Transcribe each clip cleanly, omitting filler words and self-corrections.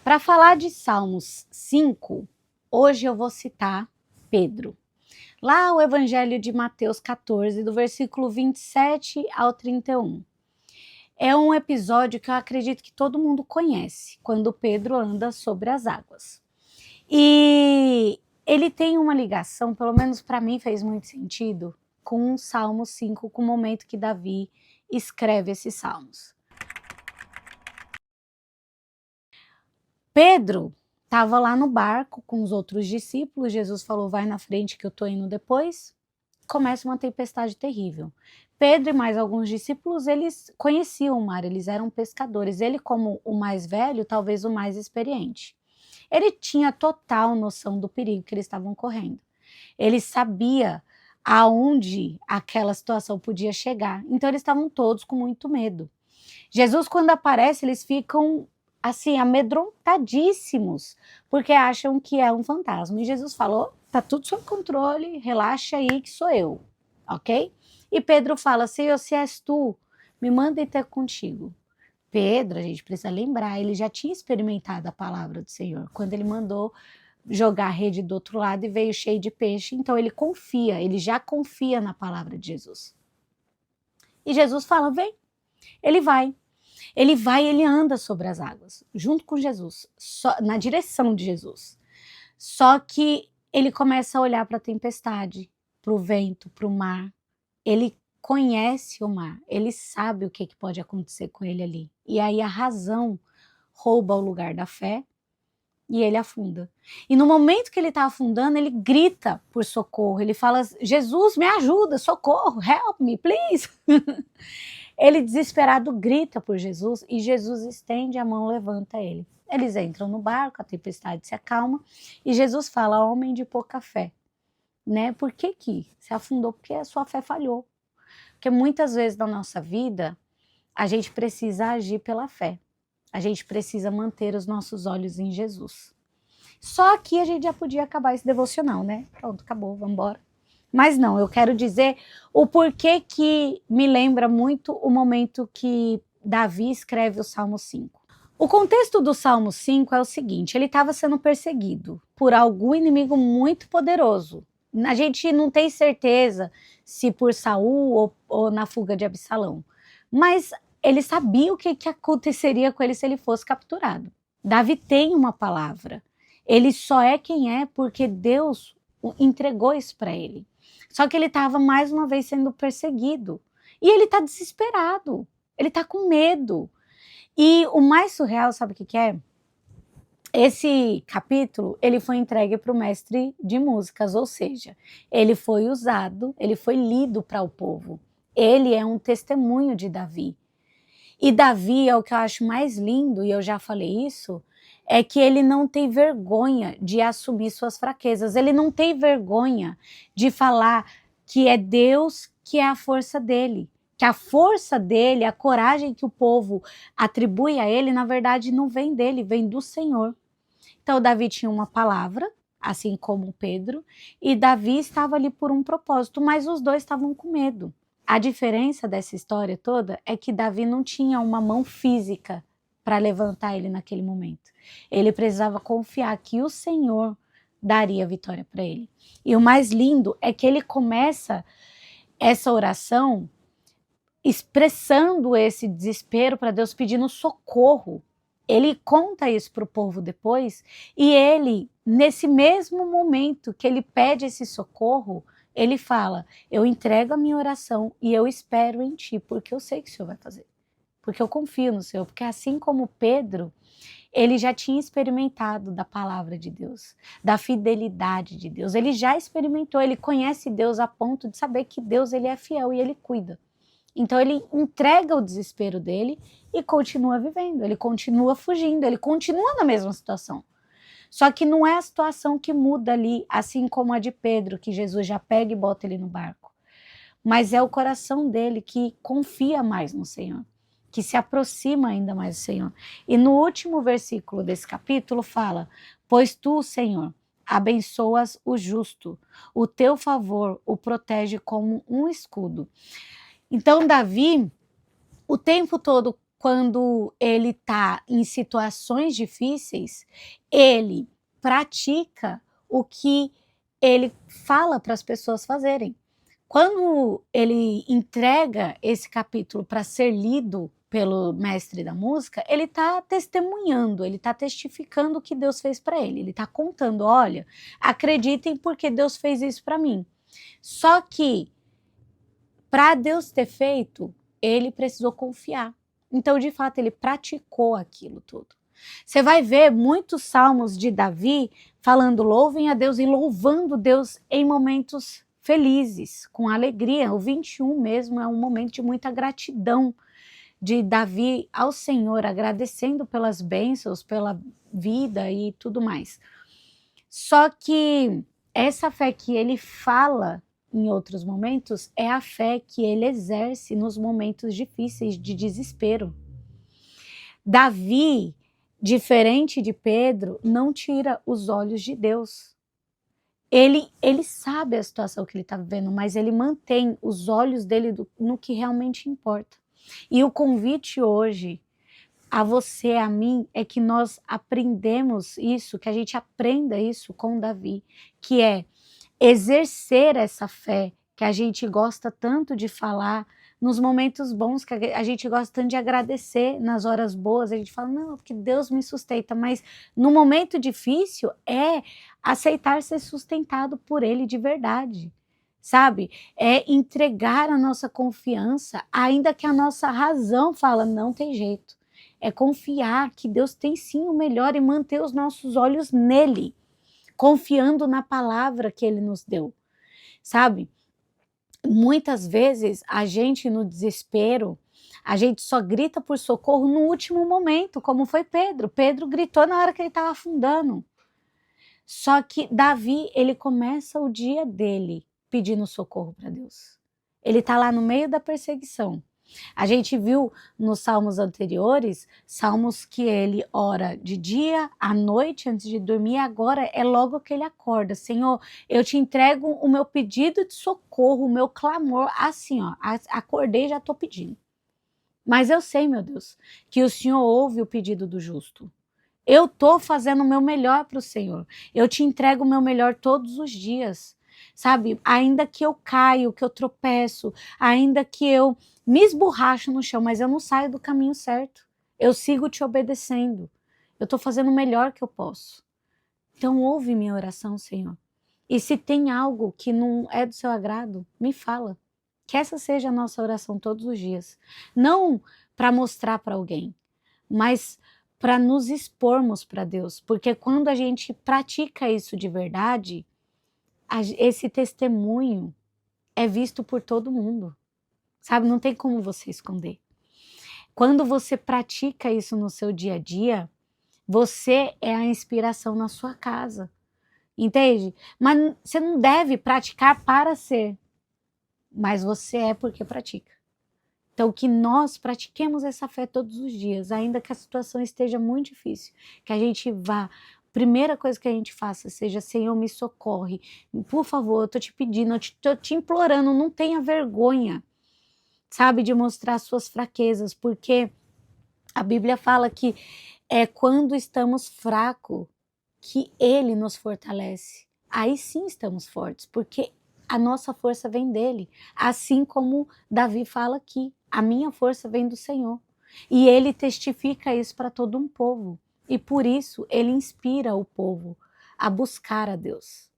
Para falar de Salmos 5, hoje eu vou citar Pedro. Lá o Evangelho de Mateus 14, do versículo 27 ao 31. É um episódio que eu acredito que todo mundo conhece, quando Pedro anda sobre as águas. E ele tem uma ligação, pelo menos para mim fez muito sentido, com o Salmo 5, com o momento que Davi escreve esses salmos. Pedro estava lá no barco com os outros discípulos, Jesus falou, vai na frente que eu estou indo depois. Começa uma tempestade terrível. Pedro e mais alguns discípulos, eles conheciam o mar, eles eram pescadores. Ele, como o mais velho, talvez o mais experiente. Ele tinha total noção do perigo que eles estavam correndo. Ele sabia aonde aquela situação podia chegar. Então, eles estavam todos com muito medo. Jesus, quando aparece, eles ficam assim, amedrontadíssimos, porque acham que é um fantasma. E Jesus falou, tá tudo sob controle, relaxa aí que sou eu, ok? E Pedro fala, Senhor, se és tu, me manda ir ter contigo. Pedro, a gente precisa lembrar, ele já tinha experimentado a palavra do Senhor, quando ele mandou jogar a rede do outro lado e veio cheio de peixe, então ele confia, ele já confia na palavra de Jesus. E Jesus fala, vem, ele vai. Ele anda sobre as águas, junto com Jesus, na direção de Jesus. Só que ele começa a olhar para a tempestade, para o vento, para o mar. Ele conhece o mar, ele sabe o que pode acontecer com ele ali. E aí a razão rouba o lugar da fé e ele afunda. E no momento que ele está afundando, ele grita por socorro. Ele fala, Jesus, me ajuda, socorro, help me, please. Ele, desesperado, grita por Jesus e Jesus estende a mão, levanta ele. Eles entram no barco, a tempestade se acalma e Jesus fala, homem de pouca fé, né? Por que se afundou? Porque a sua fé falhou. Porque muitas vezes na nossa vida, a gente precisa agir pela fé. A gente precisa manter os nossos olhos em Jesus. Só aqui a gente já podia acabar esse devocional, né? Pronto, acabou, vamos embora. Mas não, eu quero dizer o porquê que me lembra muito o momento que Davi escreve o Salmo 5. O contexto do Salmo 5 é o seguinte, ele estava sendo perseguido por algum inimigo muito poderoso. A gente não tem certeza se por Saul ou na fuga de Absalão, mas ele sabia o que aconteceria com ele se ele fosse capturado. Davi tem uma palavra, ele só é quem é porque Deus entregou isso para ele. Só que ele estava mais uma vez sendo perseguido. E ele está desesperado. Ele está com medo. E o mais surreal, sabe o que é? Esse capítulo, ele foi entregue para o mestre de músicas, ou seja, ele foi usado, ele foi lido para o povo. Ele é um testemunho de Davi. E Davi é o que eu acho mais lindo, e eu já falei isso, é que ele não tem vergonha de assumir suas fraquezas, ele não tem vergonha de falar que é Deus que é a força dele, que a força dele, a coragem que o povo atribui a ele, na verdade não vem dele, vem do Senhor. Então Davi tinha uma palavra, assim como Pedro, e Davi estava ali por um propósito, mas os dois estavam com medo. A diferença dessa história toda é que Davi não tinha uma mão física para levantar ele naquele momento. Ele precisava confiar que o Senhor daria vitória para ele. E o mais lindo é que ele começa essa oração expressando esse desespero para Deus, pedindo socorro. Ele conta isso para o povo depois, e ele, nesse mesmo momento que ele pede esse socorro, ele fala, eu entrego a minha oração e eu espero em ti, porque eu sei que o Senhor vai fazer. Porque eu confio no Senhor, porque assim como Pedro, ele já tinha experimentado da palavra de Deus, da fidelidade de Deus. Ele já experimentou, ele conhece Deus a ponto de saber que Deus ele é fiel e ele cuida. Então ele entrega o desespero dele e continua vivendo, ele continua fugindo, ele continua na mesma situação. Só que não é a situação que muda ali, assim como a de Pedro, que Jesus já pega e bota ele no barco. Mas é o coração dele que confia mais no Senhor, que se aproxima ainda mais do Senhor. E no último versículo desse capítulo fala, pois tu, Senhor, abençoas o justo, o teu favor o protege como um escudo. Então Davi, o tempo todo, quando ele está em situações difíceis, ele pratica o que ele fala para as pessoas fazerem. Quando ele entrega esse capítulo para ser lido pelo mestre da música, ele está testemunhando, ele está testificando o que Deus fez para ele. Ele está contando, olha, acreditem porque Deus fez isso para mim. Só que, para Deus ter feito, ele precisou confiar. Então, de fato, ele praticou aquilo tudo. Você vai ver muitos salmos de Davi falando louvem a Deus e louvando Deus em momentos felizes, com alegria. O 21 mesmo é um momento de muita gratidão de Davi ao Senhor, agradecendo pelas bênçãos, pela vida e tudo mais. Só que essa fé que ele fala em outros momentos é a fé que ele exerce nos momentos difíceis de desespero. Davi, diferente de Pedro, não tira os olhos de Deus. Ele sabe a situação que ele está vivendo, mas ele mantém os olhos dele no que realmente importa. E o convite hoje a você, a mim, é que nós aprendemos isso, que a gente aprenda isso com Davi, que é exercer essa fé que a gente gosta tanto de falar nos momentos bons, que a gente gosta tanto de agradecer nas horas boas, a gente fala, não, porque Deus me sustenta, mas no momento difícil é aceitar ser sustentado por Ele de verdade, sabe? É entregar a nossa confiança, ainda que a nossa razão fala, não tem jeito. É confiar que Deus tem sim o melhor e manter os nossos olhos nele, confiando na palavra que ele nos deu, sabe? Muitas vezes a gente no desespero, a gente só grita por socorro no último momento, como foi Pedro. Pedro gritou na hora que ele estava afundando. Só que Davi, ele começa o dia dele pedindo socorro para Deus. Ele está lá no meio da perseguição. A gente viu nos salmos anteriores, salmos que ele ora de dia, à noite, antes de dormir, agora é logo que ele acorda. Senhor, eu te entrego o meu pedido de socorro, o meu clamor, assim, ó, acordei e já estou pedindo. Mas eu sei, meu Deus, que o Senhor ouve o pedido do justo. Eu estou fazendo o meu melhor para o Senhor. Eu te entrego o meu melhor todos os dias. Sabe, ainda que eu caio, que eu tropeço, ainda que eu me esborracho no chão, mas eu não saio do caminho certo. Eu sigo te obedecendo. Eu estou fazendo o melhor que eu posso. Então ouve minha oração, Senhor. E se tem algo que não é do seu agrado, me fala. Que essa seja a nossa oração todos os dias. Não para mostrar para alguém, mas para nos expormos para Deus. Porque quando a gente pratica isso de verdade, esse testemunho é visto por todo mundo, sabe? Não tem como você esconder. Quando você pratica isso no seu dia a dia, você é a inspiração na sua casa, entende? Mas você não deve praticar para ser, mas você é porque pratica. Então, que nós pratiquemos essa fé todos os dias, ainda que a situação esteja muito difícil, que a gente vá. Primeira coisa que a gente faça seja, Senhor, me socorre. Por favor, eu estou te pedindo, eu estou te implorando, não tenha vergonha, sabe, de mostrar suas fraquezas, porque a Bíblia fala que é quando estamos fracos que Ele nos fortalece. Aí sim estamos fortes, porque a nossa força vem dele. Assim como Davi fala aqui, a minha força vem do Senhor. E ele testifica isso para todo um povo. E por isso ele inspira o povo a buscar a Deus.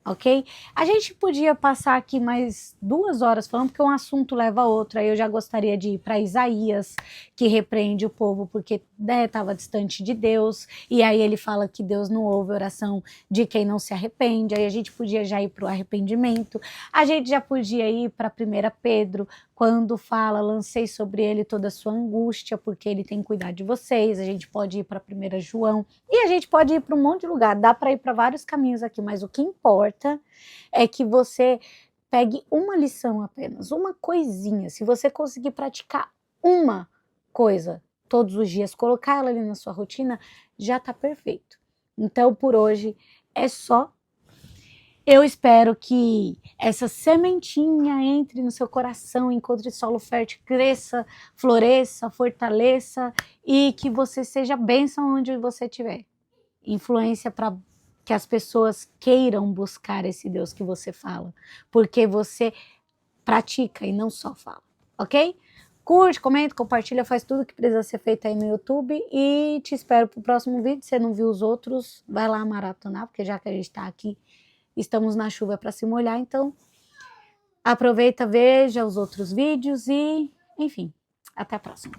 Ok? A gente podia passar aqui mais 2 horas falando, porque um assunto leva a outro. Aí eu já gostaria de ir para Isaías, que repreende o povo porque estava distante de Deus. E aí ele fala que Deus não ouve oração de quem não se arrepende. Aí a gente podia já ir para o arrependimento. A gente já podia ir para 1 Pedro, quando fala, lancei sobre ele toda a sua angústia, porque ele tem cuidado de vocês. A gente pode ir para 1 João. E a gente pode ir para um monte de lugar. Dá para ir para vários caminhos aqui, mas o que importa é que você pegue uma lição apenas, uma coisinha. Se você conseguir praticar uma coisa todos os dias, colocar ela ali na sua rotina, já está perfeito. Então, por hoje é só. Eu espero que essa sementinha entre no seu coração, encontre solo fértil, cresça, floresça, fortaleça e que você seja bênção onde você estiver. Influência para que as pessoas queiram buscar esse Deus que você fala, porque você pratica e não só fala, ok? Curte, comenta, compartilha, faz tudo que precisa ser feito aí no YouTube e te espero pro próximo vídeo. Se você não viu os outros, vai lá maratonar, porque já que a gente tá aqui, estamos na chuva para se molhar, então aproveita, veja os outros vídeos e, enfim, até a próxima.